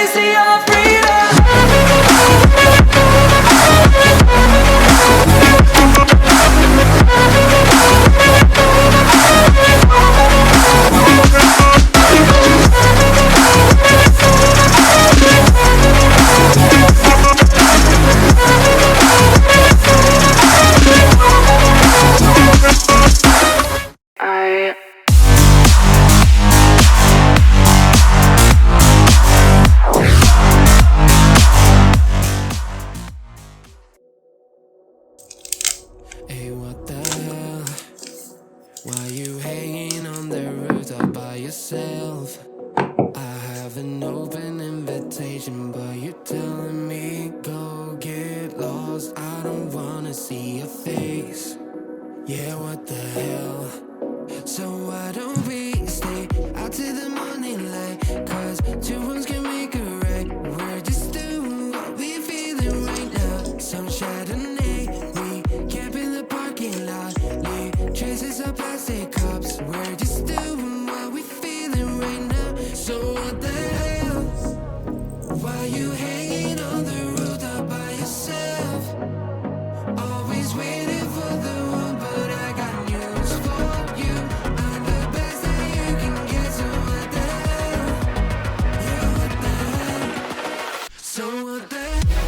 taste of your freedom. Hey, what the hell? Why you hanging on the roof all by yourself? I have an open invitation, but you're telling me go get lost. I don't wanna see your face. Yeah, what the hell? So why don't we stay out till the morning light? Cause two wrongs can make a right. We're just doing what we feeling right now. Some Chardonnay, we camp in the parking lot. Leave traces of plastic cups. We're just doing what we feeling right now. So what the hell? Why you hanging on the rooftop by yourself? Always waiting for the one, but I got news for you. I'm the best that you can get, so what the hell? Yeah, what the hell? So what the hell?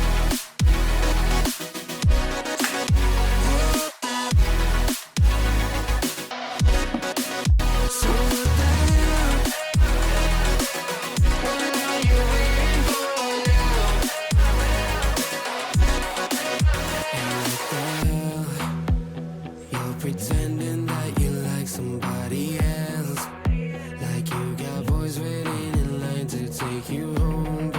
So what the hell? What are you waiting for now? And what the hell? You're pretending that you like somebody else, like you got boys waiting in line to take you home.